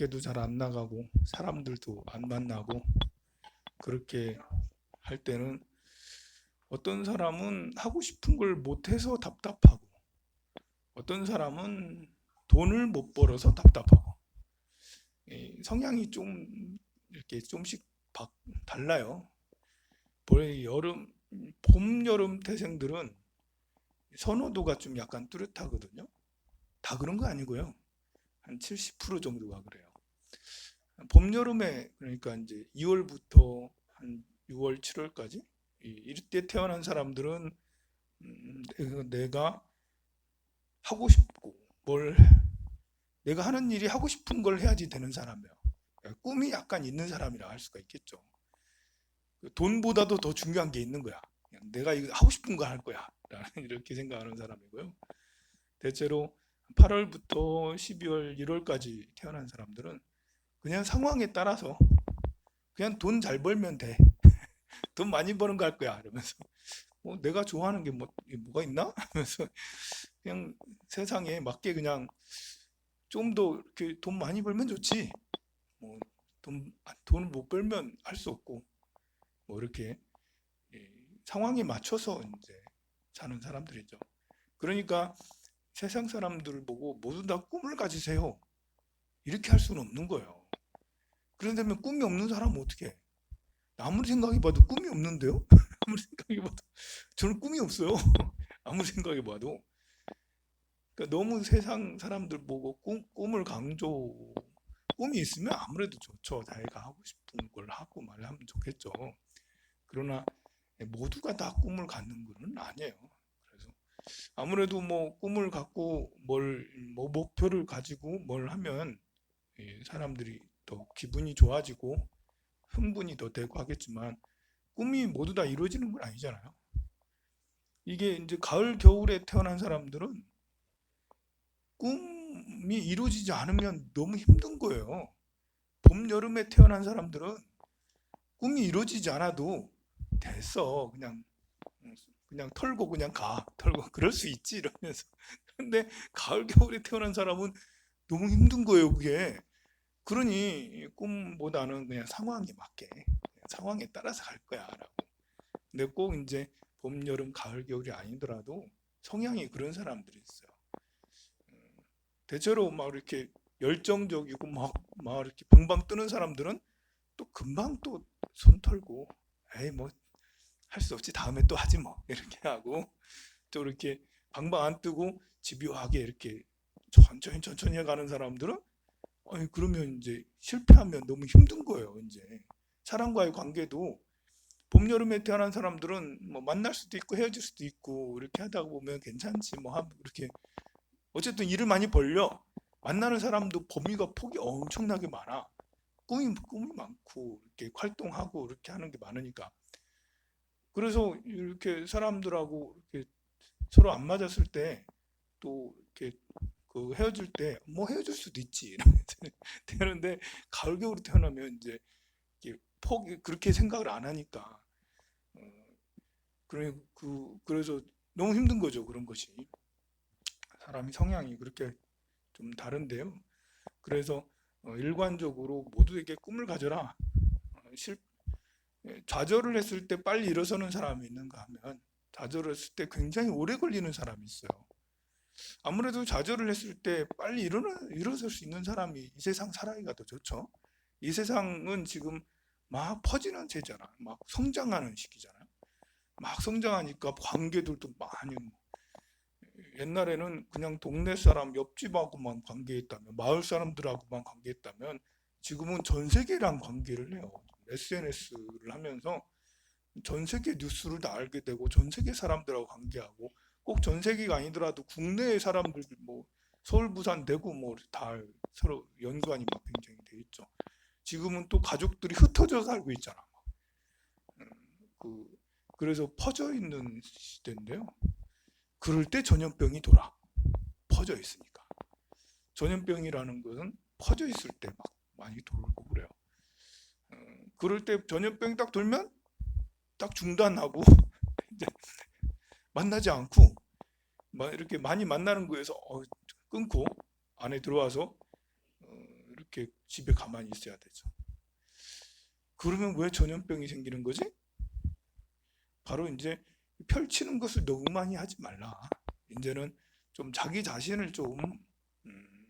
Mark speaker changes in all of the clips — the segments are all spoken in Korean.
Speaker 1: 밖에도 잘 안 나가고 사람들도 안 만나고 그렇게 할 때는 어떤 사람은 하고 싶은 걸 못해서 답답하고 어떤 사람은 돈을 못 벌어서 답답하고 성향이 좀 이렇게 좀씩 달라요. 여름, 봄, 여름 태생들은 선호도가 좀 약간 뚜렷하거든요. 다 그런 거 아니고요. 한 70% 정도가 그래요. 봄, 여름에 그러니까 이제 2월부터 한 6월, 7월까지 이때 태어난 사람들은 내가 하고 싶고 내가 하는 일이 하고 싶은 걸 해야지 되는 사람이에요. 꿈이 약간 있는 사람이라 할 수가 있겠죠. 돈보다도 더 중요한 게 있는 거야. 그냥 내가 이거 하고 싶은 거 할 거야. 라는 이렇게 생각하는 사람이고요. 대체로 8월부터 12월, 1월까지 태어난 사람들은 그냥 상황에 따라서 그냥 돈 잘 벌면 돼. 돈 많이 버는 거 할 거야. 이러면서 내가 좋아하는 게 뭐가 있나? 하면서 그냥 세상에 맞게 그냥 좀 더 이렇게 돈 많이 벌면 좋지. 뭐 돈을 못 벌면 할 수 없고 이렇게 상황에 맞춰서 이제 사는 사람들이죠. 그러니까 세상 사람들을 보고 모두 다 꿈을 가지세요. 이렇게 할 수는 없는 거예요. 그런다면 꿈이 없는 사람은 어떻게 해? 아무리 생각해봐도 꿈이 없는데요? 아무리 생각해봐도 저는 꿈이 없어요. 아무리 생각해봐도 그러니까 너무 세상 사람들 보고 꿈을 꿈이 있으면 아무래도 좋죠. 자기가 하고 싶은 걸 하고 말하면 좋겠죠. 그러나 모두가 다 꿈을 갖는 것은 아니에요. 그래서 아무래도 꿈을 갖고 목표를 가지고 뭘 하면 사람들이 더 기분이 좋아지고 흥분이 더 되고 하겠지만 꿈이 모두 다 이루어지는 건 아니잖아요. 이게 이제 가을, 겨울에 태어난 사람들은 꿈이 이루어지지 않으면 너무 힘든 거예요. 봄, 여름에 태어난 사람들은 꿈이 이루어지지 않아도 됐어. 그냥 털고 그냥 털고 그럴 수 있지 이러면서. 근데 가을, 겨울에 태어난 사람은 너무 힘든 거예요, 그게. 그러니 꿈보다는 그냥 상황에 맞게 그냥 상황에 따라서 갈 거야라고. 근데 꼭 이제 봄, 여름, 가을, 겨울이 아니더라도 성향이 그런 사람들이 있어요. 대체로 막 이렇게 열정적이고 막 이렇게 방방 뜨는 사람들은 또 금방 또 손 털고 에이 뭐 할 수 없지 다음에 또 하지 뭐 이렇게 하고 또 이렇게 방방 안 뜨고 집요하게 이렇게 천천히 해가는 사람들은 아니 그러면 이제 실패하면 너무 힘든 거예요. 이제 사람과의 관계도 봄, 여름에 태어난 사람들은 뭐 만날 수도 있고 헤어질 수도 있고 이렇게 하다 보면 괜찮지 이렇게 어쨌든 일을 많이 벌려. 만나는 사람도 폭이 엄청나게 많아. 꿈이 많고 이렇게 활동하고 이렇게 하는 게 많으니까. 그래서 이렇게 사람들하고 이렇게 서로 안 맞았을 때 또 이렇게 그 헤어질 때 뭐 헤어질 수도 있지 이러면서 되는데 가을 겨울에 태어나면 이제 이렇게 폭이 그렇게 생각을 안 하니까 그래서 너무 힘든 거죠 그런 것이 사람이 성향이 그렇게 좀 다른데요. 그래서 일관적으로 모두에게 꿈을 가져라. 좌절을 했을 때 빨리 일어서는 사람이 있는가 하면 좌절을 했을 때 굉장히 오래 걸리는 사람이 있어요. 아무래도 좌절을 했을 때 빨리 일어설 수 있는 사람이 이 세상 살아가기가 더 좋죠. 이 세상은 지금 막 퍼지는 세잖아. 막 성장하는 시기잖아요. 막 성장하니까 관계들도 많이 옛날에는 그냥 동네 사람 옆집하고만 관계했다면 마을 사람들하고만 관계했다면 지금은 전 세계랑 관계를 해요. SNS를 하면서 전 세계 뉴스를 다 알게 되고 전 세계 사람들하고 관계하고 꼭 전 세계가 아니더라도 국내의 사람들 서울, 부산, 대구 다 서로 연관이 막 굉장히 돼 있죠. 지금은 또 가족들이 흩어져 살고 있잖아. 음, 그, 그래서 퍼져 있는 시대인데요. 그럴 때 전염병이 돌아. 퍼져 있으니까. 전염병이라는 것은 퍼져 있을 때 막 많이 돌고 그래요. 그럴 때 전염병이 딱 돌면 딱 중단하고 이제 만나지 않고 이렇게 많이 만나는 거에서 끊고 안에 들어와서 이렇게 집에 가만히 있어야 되죠. 그러면 왜 전염병이 생기는 거지? 바로 이제 펼치는 것을 너무 많이 하지 말라. 이제는 좀 자기 자신을 좀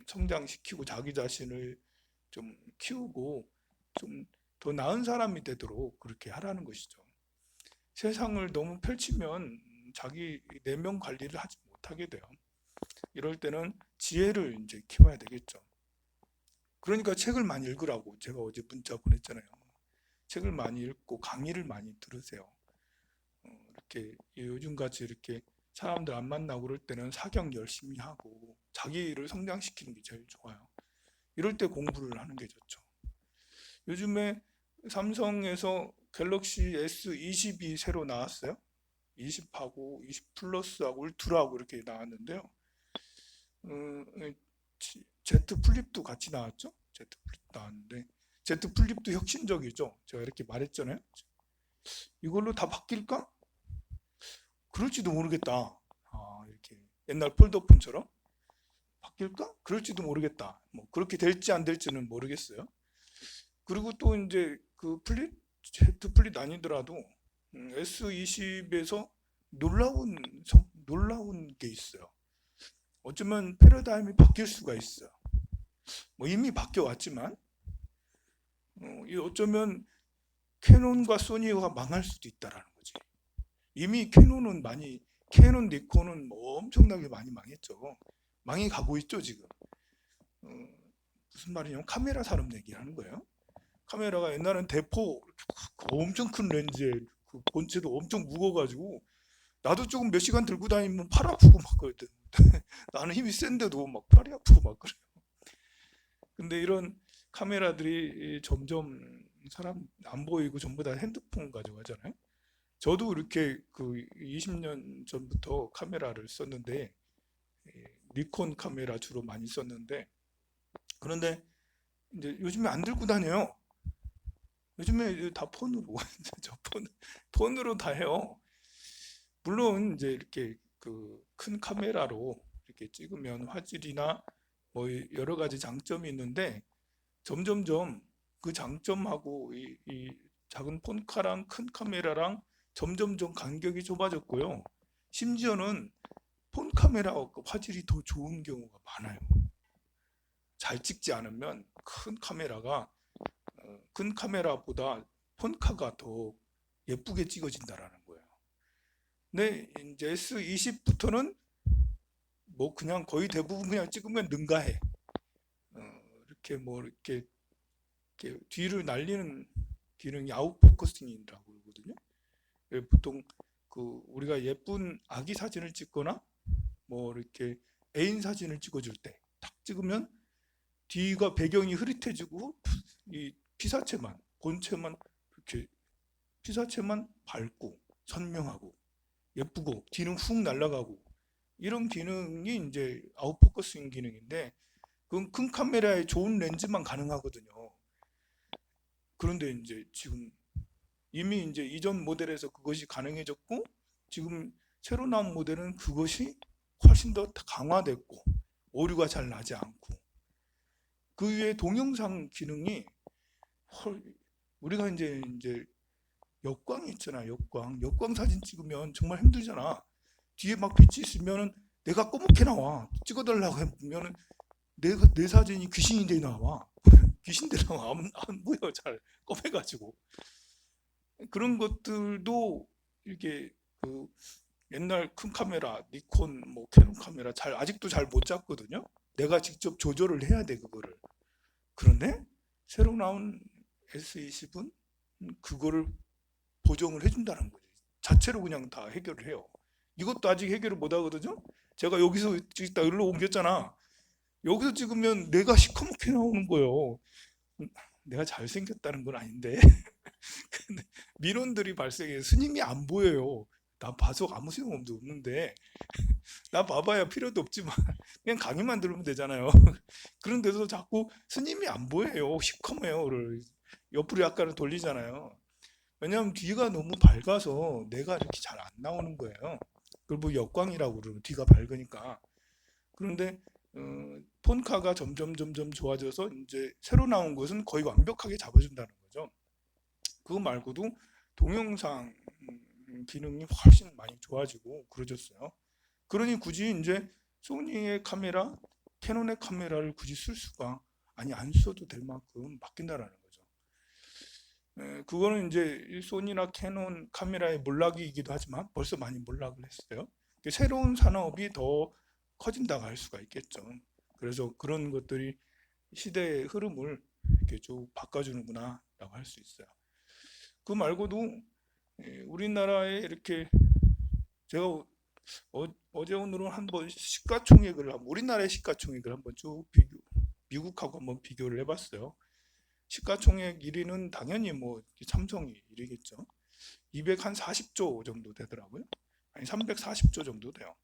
Speaker 1: 성장시키고 자기 자신을 좀 키우고 좀 더 나은 사람이 되도록 그렇게 하라는 것이죠. 세상을 너무 펼치면 자기 내면 관리를 하지 못하게 돼요. 이럴 때는 지혜를 이제 키워야 되겠죠. 그러니까 책을 많이 읽으라고 제가 어제 문자 보냈잖아요. 책을 많이 읽고 강의를 많이 들으세요. 이렇게 요즘같이 이렇게 사람들 안 만나고 그럴 때는 사경 열심히 하고 자기를 성장시키는 게 제일 좋아요. 이럴 때 공부를 하는 게 좋죠. 요즘에 삼성에서 갤럭시 S20이 새로 나왔어요. 20하고 20 플러스하고 울트라하고 이렇게 나왔는데요. Z 플립도 같이 나왔죠. Z 플립 나왔는데 Z 플립도 혁신적이죠. 제가 이렇게 말했잖아요. 이걸로 다 바뀔까? 그럴지도 모르겠다. 이렇게 옛날 폴더폰처럼 바뀔까? 그럴지도 모르겠다. 뭐 그렇게 될지 안 될지는 모르겠어요. 그리고 또 이제 그 플립 Z 플립 아니더라도 S20에서 놀라운 게 있어요. 어쩌면 패러다임이 바뀔 수가 있어요. 뭐 이미 바뀌어 왔지만 어쩌면 캐논과 소니가 망할 수도 있다라는 거지. 이미 캐논, 니콘은 뭐 엄청나게 많이 망했죠. 망해 가고 있죠 지금. 무슨 말이냐면 카메라 산업 얘기하는 거예요. 카메라가 옛날엔 대포 엄청 큰 렌즈에 그 본체도 엄청 무거워가지고 나도 조금 몇 시간 들고 다니면 팔 아프고 막 그랬대. 나는 힘이 센데도 막 팔이 아프고 막 그래. 근데 이런 카메라들이 점점 사람 안 보이고 전부 다 핸드폰 가져가잖아요. 저도 이렇게 그 20년 전부터 카메라를 썼는데 니콘 카메라 주로 많이 썼는데 그런데 이제 요즘에 안 들고 다녀요. 요즘에 다 폰으로 저 폰으로 다 해요. 물론 이제 이렇게 그 큰 카메라로 이렇게 찍으면 화질이나 뭐 여러 가지 장점이 있는데 점점점 그 장점하고 이 작은 폰카랑 큰 카메라랑 점점점 간격이 좁아졌고요. 심지어는 폰 카메라 화질이 더 좋은 경우가 많아요. 잘 찍지 않으면 큰 카메라보다 폰카가 더 예쁘게 찍어진다라는 거예요. 근데 이제 S20부터는 뭐 그냥 거의 대부분 그냥 찍으면 능가해. 이렇게 뭐 이렇게 뒤를 날리는 기능이 아웃포커싱이라고 그러거든요. 보통 그 우리가 예쁜 아기 사진을 찍거나 뭐 이렇게 애인 사진을 찍어줄 때 딱 찍으면 뒤가 배경이 흐릿해지고 이 피사체만 본체만 이렇게 피사체만 밝고 선명하고 예쁘고 뒤는 훅 날아가고 이런 기능이 이제 아웃포커싱 기능인데 그건 큰 카메라에 좋은 렌즈만 가능하거든요. 그런데 이제 지금 이미 이제 이전 모델에서 그것이 가능해졌고 지금 새로 나온 모델은 그것이 훨씬 더 강화됐고 오류가 잘 나지 않고 그 위에 동영상 기능이 우리가 이제 역광 있잖아. 역광 사진 찍으면 정말 힘들잖아. 뒤에 막 빛이 있으면은 내가 꺼멓게 나와. 찍어달라고 하면은 내 사진이 귀신이 돼 나와. 귀신 돼 나와. 안 보여 잘 검해가지고. 그런 것들도 이렇게 그 옛날 큰 카메라, 니콘, 뭐 캐논 카메라 아직도 잘 못 잡거든요. 내가 직접 조절을 해야 돼 그거를. 그런데 새로 나온 S20은 그거를 보정을 해준다는 거지. 자체로 그냥 다 해결을 해요. 이것도 아직 해결을 못 하거든요. 제가 여기서 찍다 여기로 옮겼잖아. 여기서 찍으면 내가 시커멓게 나오는 거예요. 내가 잘생겼다는 건 아닌데 근데 민원들이 발생해 스님이 안 보여요. 나 봐서 아무 소용도 없는데 나 봐봐야 필요도 없지만 그냥 강의만 들으면 되잖아요. 그런데도 자꾸 스님이 안 보여요. 시커매요를 옆으로 약간은 돌리잖아요. 왜냐하면 뒤가 너무 밝아서 내가 이렇게 잘 안 나오는 거예요. 그걸 뭐 역광이라고 그러면 뒤가 밝으니까. 그런데 폰카가 점점 좋아져서 이제 새로 나온 것은 거의 완벽하게 잡아준다는 거죠. 그거 말고도 동영상 기능이 훨씬 많이 좋아지고 그러졌어요. 그러니 굳이 이제 소니의 카메라, 캐논의 카메라를 굳이 쓸 수가 아니 안 써도 될 만큼 바뀐다라는 거죠. 그거는 이제 소니나 캐논 카메라의 몰락이기도 하지만 벌써 많이 몰락을 했어요. 새로운 산업이 더 커진다고 할 수가 있겠죠. 그래서 그런 것들이 시대의 흐름을 이렇게 쭉 바꿔주는구나라고 할 수 있어요. 그 말고도 우리나라에 이렇게 제가 어제 오늘은 한번 시가총액을 우리나라의 시가총액을 한번 쭉 미국하고 한번 비교를 해봤어요. 시가총액 1위는 당연히 뭐 삼성이 1위겠죠. 240조 정도 되더라고요. 아니 340조 정도 돼요.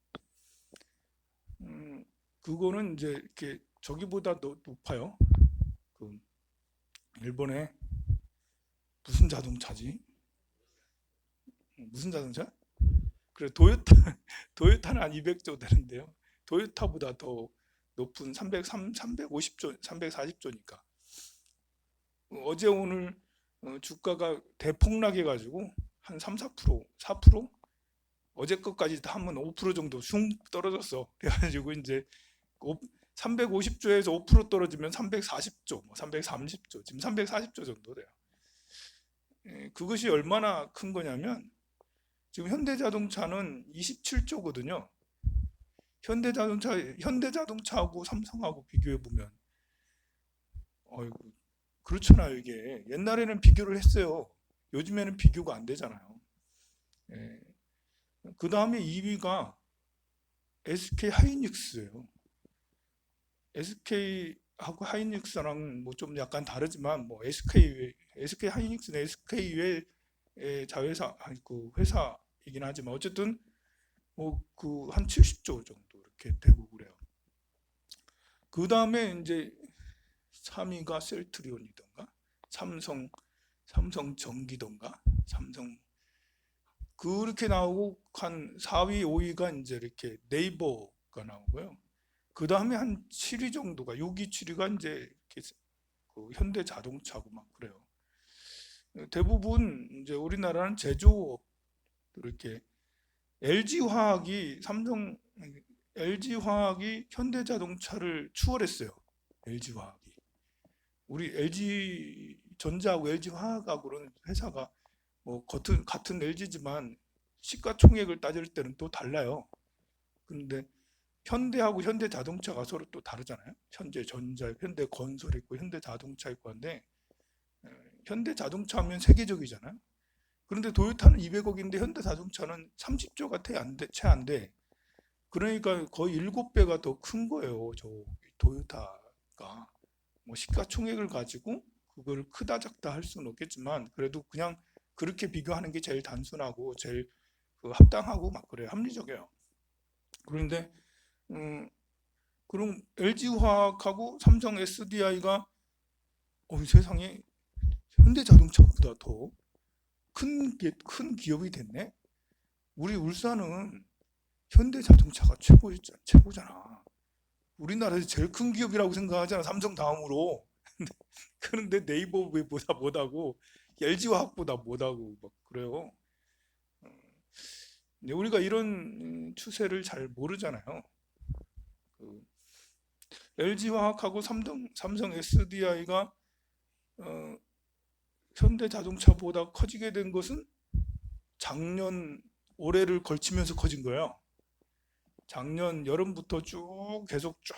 Speaker 1: 그거는 이제 이렇게 저기보다 더 높아요. 그 일본의 무슨 자동차지? 무슨 자동차? 그래 도요타는 한 200조 되는데요. 도요타보다 더 높은 350조, 340조니까. 어제 오늘 주가가 대폭락해 가지고 한 3, 4%, 4%? 어제 것까지 다 하면 5% 정도 슝 떨어졌어. 그래가지고 이제 350조에서 5% 떨어지면 340조, 330조, 지금 340조 정도 돼요. 그것이 얼마나 큰 거냐면 지금 현대자동차는 27조거든요. 현대자동차하고 삼성하고 비교해 보면 그렇잖아요. 이게 옛날에는 비교를 했어요. 요즘에는 비교가 안 되잖아요. 그 다음에 2위가 SK 하이닉스예요. SK하고 하이닉스랑 뭐 좀 약간 다르지만 뭐 SK 하이닉스는 SK 외의 자회사 아니 그 회사이긴 하지만 어쨌든 뭐 그 한 70조 정도 이렇게 되고 그래요. 그 다음에 이제 3위가 셀트리온이던가 삼성전기던가 그렇게 나오고 한 4위, 5위가 이제 이렇게 네이버가 나오고요. 그 다음에 한 7위 정도가 6위, 7위가 이제 이렇게 그 현대자동차고 막 그래요. 대부분 이제 우리나라는 제조업 이렇게 LG화학이 현대자동차를 추월했어요. LG화학이. 우리 LG전자하고 LG화학하고는 회사가 뭐 같은 LG지만 시가총액을 따질 때는 또 달라요. 그런데 현대하고 현대자동차가 서로 또 다르잖아요. 현대전자, 현대건설 있고 현대자동차 있고 한데 현대자동차 하면 세계적이잖아요. 그런데 도요타는 200억인데 현대자동차는 30조가 채 안 돼. 그러니까 거의 7배가 더 큰 거예요. 저 도요타가. 뭐 시가총액을 가지고 그걸 크다 작다 할 수는 없겠지만 그래도 그냥 그렇게 비교하는 게 제일 단순하고 제일 합당하고 막 그래요. 합리적이에요. 그런데 그럼 LG화학하고 삼성 SDI가 세상에 현대자동차보다 더 큰 기업이 됐네. 우리 울산은 현대자동차가 최고잖아. 우리나라에서 제일 큰 기업이라고 생각하잖아. 삼성 다음으로. 그런데 네이버보다 못하고 LG화학보다 못하고 막 그래요. 근데 우리가 이런 추세를 잘 모르잖아요. LG화학하고 삼성 SDI가 현대자동차보다 커지게 된 것은 올해를 걸치면서 커진 거예요. 작년 여름부터 쭉 계속 쭉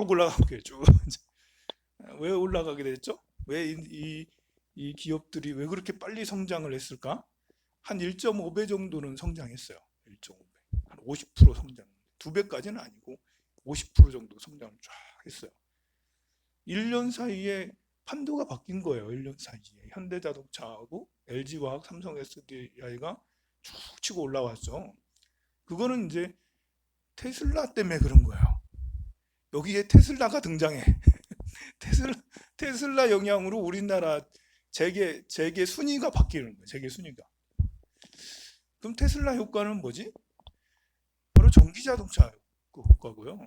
Speaker 1: 올라가게 쭉. 왜 올라가게 됐죠? 왜 이 기업들이 왜 그렇게 빨리 성장을 했을까? 한 1.5배 정도는 성장했어요. 1.5배. 한 50% 성장. 2배까지는 아니고 50% 정도 성장을 쫙 했어요. 1년 사이에 판도가 바뀐 거예요. 1년 사이에. 현대자동차하고 LG화학, 삼성 SDI가 쭉 치고 올라왔죠. 그거는 이제 테슬라 때문에 그런 거예요. 여기에 테슬라가 등장해. 테슬라 영향으로 우리나라 재계 순위가 바뀌는 거예요. 재계 순위가. 그럼 테슬라 효과는 뭐지? 바로 전기자동차 효과고요.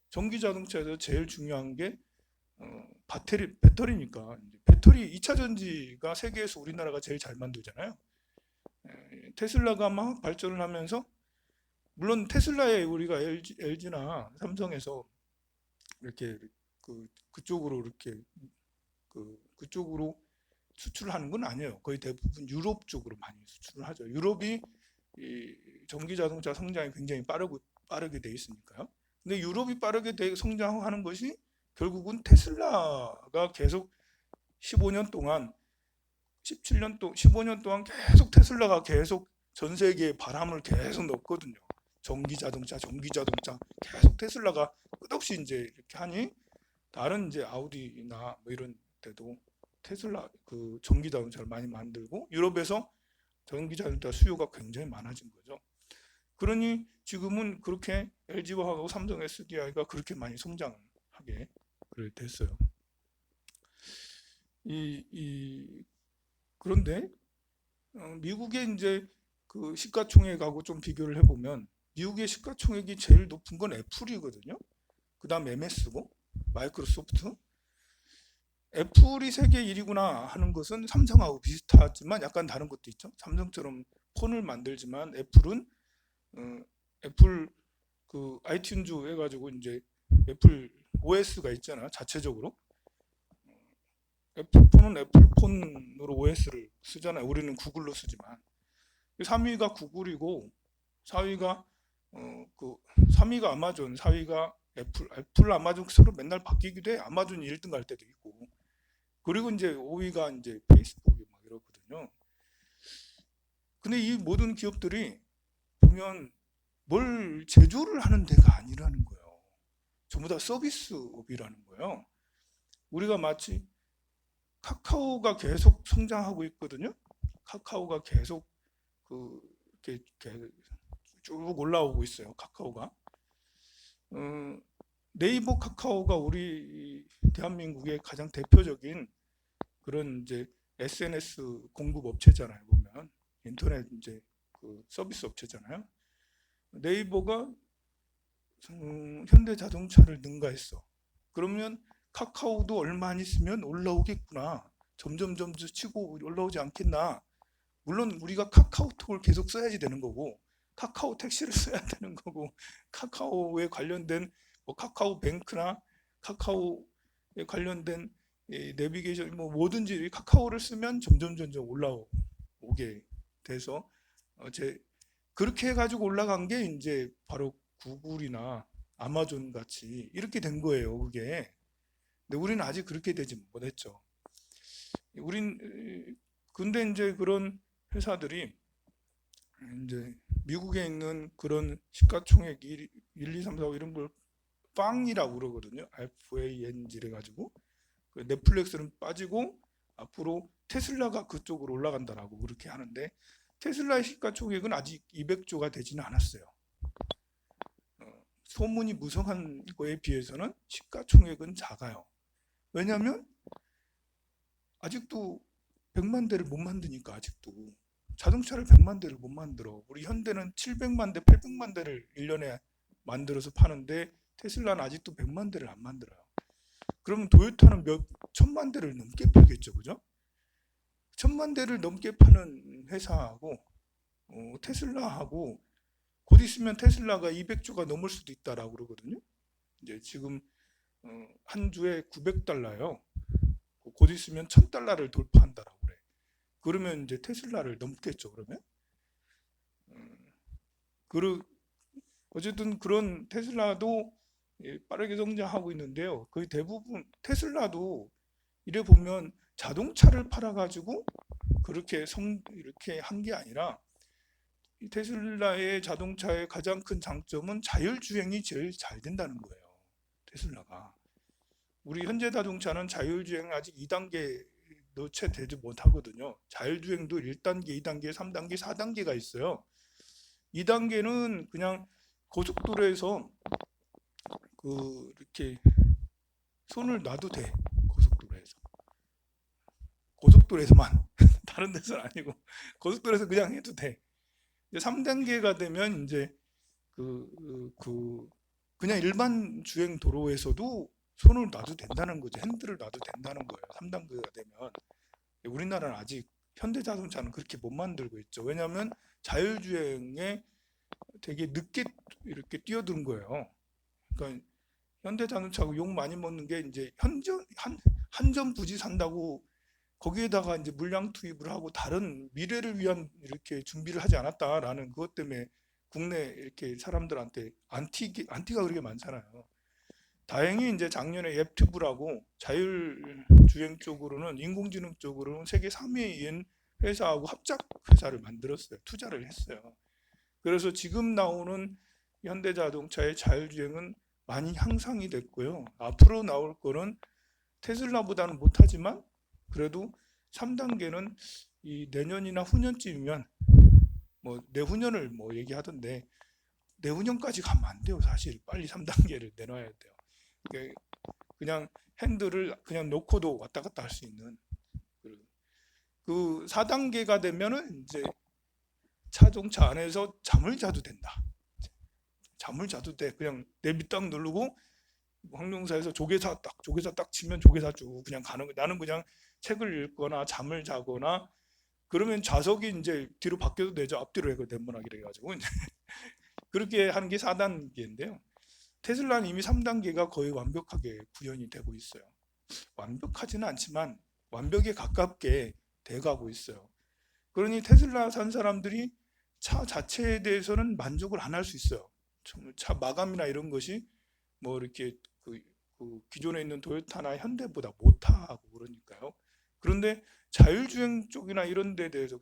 Speaker 1: 전기 자동차에서 제일 중요한 게 배터리니까. 배터리 2차 전지가 세계에서 우리나라가 제일 잘 만들잖아요. 테슬라가 막 발전을 하면서, 물론 테슬라에 우리가 LG나 삼성에서 이렇게 그쪽으로 이렇게 그쪽으로 수출하는 건 아니에요. 거의 대부분 유럽 쪽으로 많이 수출을 하죠. 유럽이 이 전기 자동차 성장이 굉장히 빠르게 돼 있으니까요. 근데 유럽이 빠르게 성장하는 것이 결국은 테슬라가 계속 15년 동안 15년 동안 계속 테슬라가 계속 전 세계에 바람을 계속 넣었거든요. 전기 자동차 계속 테슬라가 끝없이 이제 이렇게 하니, 다른 이제 아우디나 뭐 이런 데도 테슬라 그 전기 자동차를 많이 만들고 유럽에서 전기 자동차 수요가 굉장히 많아진 거죠. 그러니 지금은 그렇게 LG화학하고 삼성 SDI가 그렇게 많이 성장하게 됐어요. 그런데 미국의 이제 그 시가총액하고 좀 비교를 해보면 미국의 시가총액이 제일 높은 건 애플이거든요. 그 다음 MS고 마이크로소프트. 애플이 세계 1위구나 하는 것은 삼성하고 비슷하지만 약간 다른 것도 있죠. 삼성처럼 폰을 만들지만 애플은 애플 그 아이튠즈 해가지고 이제 애플 OS가 있잖아, 자체적으로. 애플폰은 애플폰으로 OS를 쓰잖아요. 우리는 구글로 쓰지만. 3위가 구글이고 4위가 3위가 아마존, 4위가 애플 아마존 서로 맨날 바뀌기도 해. 아마존이 1등 갈 때도 있고. 그리고 이제 5위가 이제 페이스북이 막 이러거든요. 근데 이 모든 기업들이 보면 뭘 제조를 하는 데가 아니라는 거예요. 전부 다 서비스업이라는 거예요. 우리가 마치 카카오가 계속 성장하고 있거든요. 카카오가 계속 이렇게 쭉 올라오고 있어요. 카카오가. 네이버 카카오가 우리 대한민국의 가장 대표적인 그런 이제 SNS 공급 업체잖아요. 보면 인터넷 이제 그 서비스 업체잖아요. 네이버가 현대자동차를 능가했어. 그러면 카카오도 얼마 안 있으면 올라오겠구나. 점점 치고 올라오지 않겠나. 물론 우리가 카카오톡을 계속 써야지 되는 거고, 카카오 택시를 써야 되는 거고, 카카오에 관련된 뭐 카카오뱅크나 카카오에 관련된 내비게이션 뭐 뭐든지 카카오를 쓰면 점점 올라오게 돼서 그렇게 해가지고 올라간 게 이제 바로 구글이나 아마존 같이 이렇게 된 거예요, 그게. 근데 우리는 아직 그렇게 되지 못했죠. 근데 이제 그런 회사들이 이제 미국에 있는 그런 시가총액 1, 2, 3, 4, 5 이런 걸 빵이라고 그러거든요. FANG래 가지고 넷플릭스는 빠지고 앞으로 테슬라가 그쪽으로 올라간다라고 그렇게 하는데, 테슬라의 시가총액은 아직 200조가 되지는 않았어요. 소문이 무성한 거에 비해서는 시가총액은 작아요. 왜냐하면 아직도 100만 대를 못 만드니까. 아직도 자동차를 100만 대를 못 만들어. 우리 현대는 700만 대, 800만 대를 1년에 만들어서 파는데 테슬라는 아직도 100만 대를 안 만들어요. 그러면 도요타는 몇 천만 대를 넘게 팔겠죠, 그죠? 천만 대를 넘게 파는 회사하고 테슬라하고 곧 있으면 테슬라가 200조가 넘을 수도 있다라고 그러거든요. 이제 지금 한 주에 900달러요. 곧 있으면 1000달러를 돌파한다라고 그래. 그러면 이제 테슬라를 넘겠죠, 그러면. 어쨌든 그런 테슬라도 빠르게 성장하고 있는데요. 거의 대부분 테슬라도 이래 보면 자동차를 팔아가지고 이렇게 한 게 아니라, 이 테슬라의 자동차의 가장 큰 장점은 자율주행이 제일 잘 된다는 거예요. 테슬라가. 우리 현대자동차는 자율주행 아직 2단계 채되지 못하거든요. 자율주행도 1단계, 2단계, 3단계, 4단계가 있어요. 2단계는 그냥 고속도로에서 이렇게 손을 놔도 돼. 고속도로에서만 다른 데서는 아니고 고속도로에서 그냥 해도 돼. 3단계가 되면 이제 그냥 일반 주행 도로에서도 손을 놔도 된다는 거죠. 핸들을 놔도 된다는 거예요. 3단계가 되면. 우리나라는 아직 현대자동차는 그렇게 못 만들고 있죠. 왜냐하면 자율주행에 되게 늦게 이렇게 뛰어든 거예요. 그러니까 현대자동차가 욕 많이 먹는 게 이제 한전 부지 산다고 거기에다가 이제 물량 투입을 하고 다른 미래를 위한 이렇게 준비를 하지 않았다라는 그것 때문에 국내 이렇게 사람들한테 안티가 그렇게 많잖아요. 다행히 이제 작년에 앱튜브라고 자율주행 쪽으로는 인공지능 쪽으로는 세계 3위인 회사하고 합작 회사를 만들었어요. 투자를 했어요. 그래서 지금 나오는 현대자동차의 자율주행은 많이 향상이 됐고요. 앞으로 나올 거는 테슬라보다는 못하지만 그래도 3단계는 이 내년이나 후년쯤이면 뭐 내후년을 뭐 얘기하던데 내후년까지 가면 안 돼요. 사실 빨리 3단계를 내놔야 돼요. 그냥 핸들을 그냥 놓고도 왔다 갔다 할 수 있는 그 4단계가 되면은 이제 자동차 안에서 잠을 자도 된다. 잠을 자도 돼. 그냥 내비 딱 누르고 항공사에서 조계사 딱 치면 조계사 쭉 그냥 가는 거. 나는 그냥 책을 읽거나 잠을 자거나 그러면 좌석이 이제 뒤로 바뀌어도 되죠. 앞뒤로 해고 네모나게 해가지고 그렇게 하는 게 4단계인데요. 테슬라는 이미 3단계가 거의 완벽하게 구현이 되고 있어요. 완벽하지는 않지만 완벽에 가깝게 돼가고 있어요. 그러니 테슬라 산 사람들이 차 자체에 대해서는 만족을 안 할 수 있어요. 차 마감이나 이런 것이 뭐 이렇게 그 기존에 있는 도요타나 현대보다 못하고 그러니까요. 그런데 자율주행 쪽이나 이런 데 대해서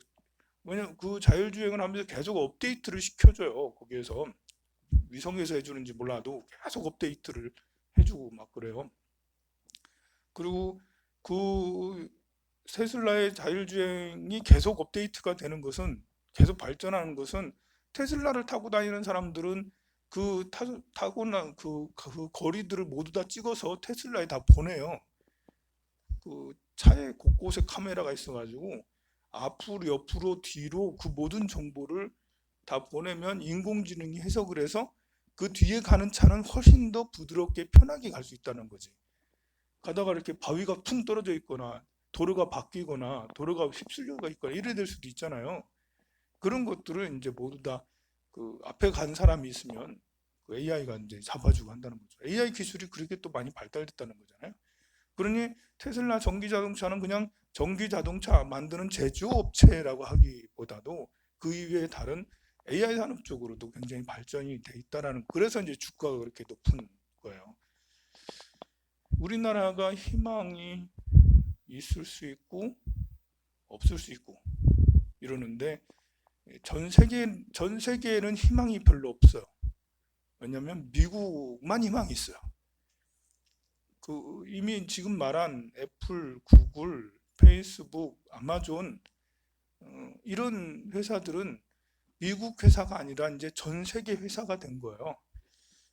Speaker 1: 왜냐면 그 자율주행을 하면서 계속 업데이트를 시켜줘요. 거기에서 위성에서 해주는지 몰라도 계속 업데이트를 해주고 막 그래요. 그리고 그 테슬라의 자율주행이 계속 업데이트가 되는 것은 계속 발전하는 것은 테슬라를 타고 다니는 사람들은 타고난 그 거리들을 모두 다 찍어서 테슬라에 다 보내요. 그 차에 곳곳에 카메라가 있어가지고 앞으로 옆으로 뒤로 그 모든 정보를 다 보내면 인공지능이 해석을 해서 그 뒤에 가는 차는 훨씬 더 부드럽게 편하게 갈 수 있다는 거지. 가다가 이렇게 바위가 퉁 떨어져 있거나 도로가 바뀌거나 도로가 휩쓸려가 있거나 이래 될 수도 있잖아요. 그런 것들을 이제 모두 다 그 앞에 간 사람이 있으면 그 AI가 이제 잡아주고 한다는 거죠. AI 기술이 그렇게 또 많이 발달됐다는 거잖아요. 그러니 테슬라 전기 자동차는 그냥 전기 자동차 만드는 제조업체라고 하기보다도 그 이외에 다른 AI 산업 쪽으로도 굉장히 발전이 돼 있다라는 그래서 이제 주가가 그렇게 높은 거예요. 우리나라가 희망이 있을 수 있고 없을 수 있고 이러는데 전 세계에는 희망이 별로 없어요. 왜냐하면 미국만 희망이 있어요. 그 이미 지금 말한 애플, 구글, 페이스북, 아마존 이런 회사들은 미국 회사가 아니라 이제 전 세계 회사가 된 거예요.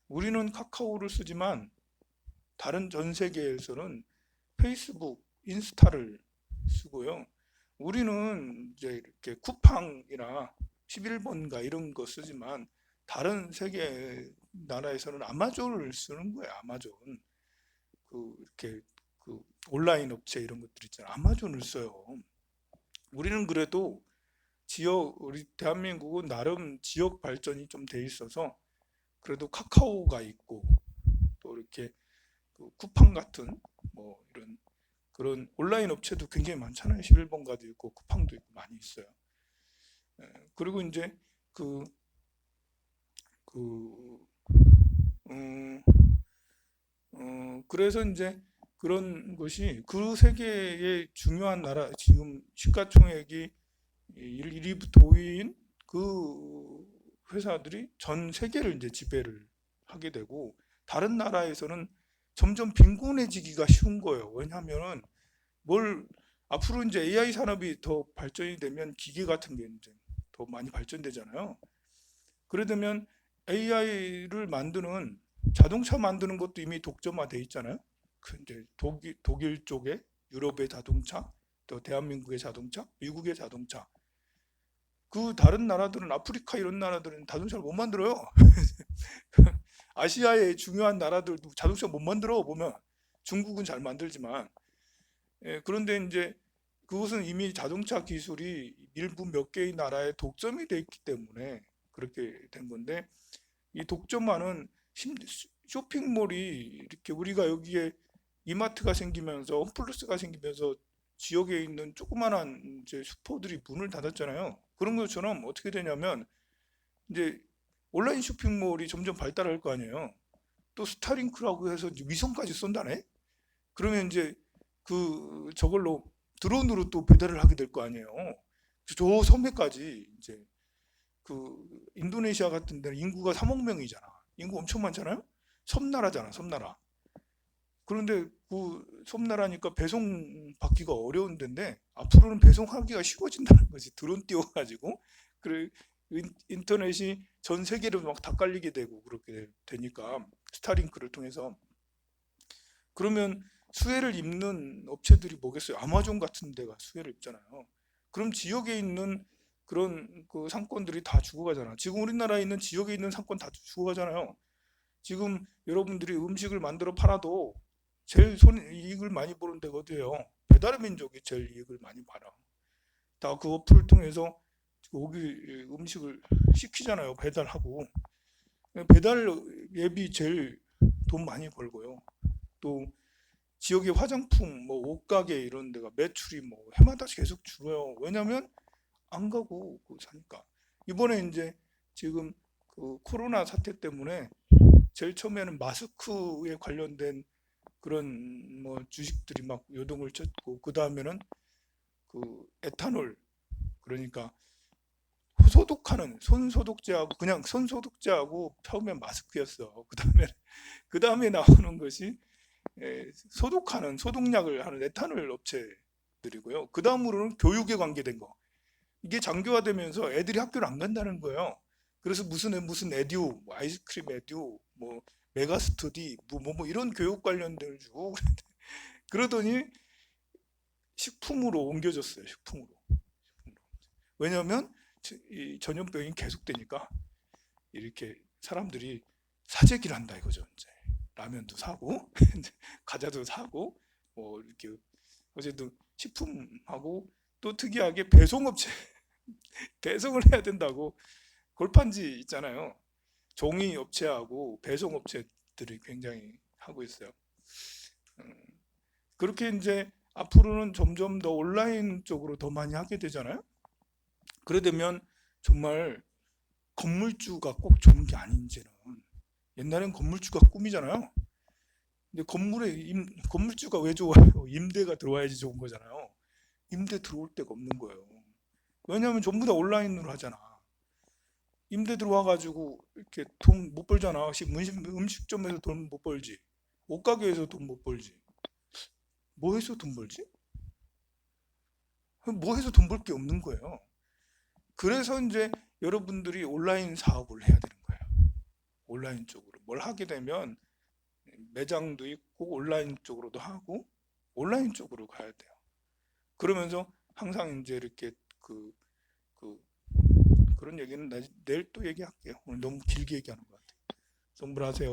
Speaker 1: 우리는 카카오를 쓰지만 다른 전 세계에서는 페이스북, 인스타를 쓰고요. 우리는 이제 이렇게 쿠팡이나 11번가 이런 거 쓰지만 다른 세계 나라에서는 아마존을 쓰는 거예요. 아마존. 이렇게 그 온라인 업체 이런 것들 있잖아요. 아마존을 써요. 우리는 그래도 우리 대한민국은 나름 지역 발전이 좀 돼 있어서 그래도 카카오가 있고 또 이렇게 그 쿠팡 같은 뭐 이런 그런 온라인 업체도 굉장히 많잖아요. 11번가도 있고 쿠팡도 있고 많이 있어요. 그리고 이제 그, 그, 음, 그래서 이제 그런 것이 그 세계의 중요한 나라, 지금 시가총액이 1위부터 5위인 그 회사들이 전 세계를 이제 지배를 하게 되고 다른 나라에서는 점점 빈곤해지기가 쉬운 거예요. 왜냐하면은 뭘 앞으로 이제 AI 산업이 더 발전이 되면 기계 같은 게 이제 더 많이 발전되잖아요. 그래 되면 AI를 만드는 자동차 만드는 것도 이미 독점화돼 있잖아요. 그 이제 독일 쪽에 유럽의 자동차, 또 대한민국의 자동차, 미국의 자동차. 그 다른 나라들은, 아프리카 이런 나라들은 자동차를 못 만들어요. 아시아의 중요한 나라들도 자동차 못 만들어 보면. 중국은 잘 만들지만. 그런데 이제 그것은 이미 자동차 기술이 일부 몇 개의 나라에 독점이 돼 있기 때문에 그렇게 된 건데, 이 독점하는 쇼핑몰이 이렇게 우리가 여기에 이마트가 생기면서 홈플러스가 생기면서 지역에 있는 조그만한 이제 슈퍼들이 문을 닫았잖아요. 그런 것처럼 어떻게 되냐면 이제 온라인 쇼핑몰이 점점 발달할 거 아니에요. 또 스타링크라고 해서 이제 위성까지 쏜다네. 그러면 이제 저걸로 드론으로 또 배달을 하게 될 거 아니에요. 저 섬에까지 이제 인도네시아 같은 데는 인구가 3억 명이잖아. 인구 엄청 많잖아요. 섬나라잖아, 섬나라. 그런데 섬나라니까 배송 받기가 어려운 데인데 앞으로는 배송하기가 쉬워진다는 거지. 드론 띄워가지고. 그래, 인터넷이 전 세계로 막 다 깔리게 되고 그렇게 되니까 스타링크를 통해서. 그러면 수혜를 입는 업체들이 뭐겠어요? 아마존 같은 데가 수혜를 입잖아요. 그럼 지역에 있는 그런 그 상권들이 다 죽어가잖아. 지금 우리나라에 있는 지역에 있는 상권 다 죽어가잖아요. 지금 여러분들이 음식을 만들어 팔아도 제일 이익을 많이 보는 데가 어디예요? 배달의 민족이 제일 이익을 많이 받아. 다 그 어플을 통해서 거기 음식을 시키잖아요. 배달하고. 배달 앱이 제일 돈 많이 벌고요. 또 지역의 화장품, 뭐 옷가게 이런 데가 매출이 뭐 해마다 계속 줄어요. 왜냐면 안 가고 사니까. 이번에 이제 지금 그 코로나 사태 때문에 제일 처음에는 마스크에 관련된 그런 뭐 주식들이 막 요동을 쳤고, 그 다음에는 그 에탄올, 그러니까 소독하는 손 소독제하고, 그냥 손 소독제하고 처음에 마스크였어. 그 다음에 나오는 것이 소독하는, 소독약을 하는 에탄올 업체들이고요. 그 다음으로는 교육에 관계된 거. 이게 장기화되면서 애들이 학교를 안 간다는 거예요. 그래서 무슨 에듀, 뭐 아이스크림 에듀, 뭐 메가스터디, 뭐 이런 교육 관련들 주고 그러더니 식품으로 옮겨졌어요. 식품으로. 왜냐하면 이 전염병이 계속되니까 이렇게 사람들이 사재기를 한다 이거죠. 이제 라면도 사고 과자도 사고 뭐 이렇게 어쨌든 식품하고, 또 특이하게 배송업체 배송을 해야 된다고 골판지 있잖아요. 종이 업체하고 배송 업체들이 굉장히 하고 있어요. 그렇게 이제 앞으로는 점점 더 온라인 쪽으로 더 많이 하게 되잖아요. 그래 되면 정말 건물주가 꼭 좋은 게 아닌지는, 옛날엔 건물주가 꿈이잖아요. 근데 건물주가 왜 좋아요? 임대가 들어와야지 좋은 거잖아요. 임대 들어올 데가 없는 거예요. 왜냐하면 전부 다 온라인으로 하잖아. 임대 들어와가지고 이렇게 돈 못 벌잖아. 음식점에서 돈 못 벌지. 옷가게에서 돈 못 벌지. 뭐 해서 돈 벌지? 뭐 해서 돈 벌 게 없는 거예요. 그래서 이제 여러분들이 온라인 사업을 해야 되는 거예요. 온라인 쪽으로 뭘 하게 되면 매장도 있고 온라인 쪽으로도 하고 온라인 쪽으로 가야 돼요. 그러면서 항상 이제 이렇게 그 그런 얘기는 내일 또 얘기할게요. 오늘 너무 길게 얘기하는 것 같아요. 성불하세요.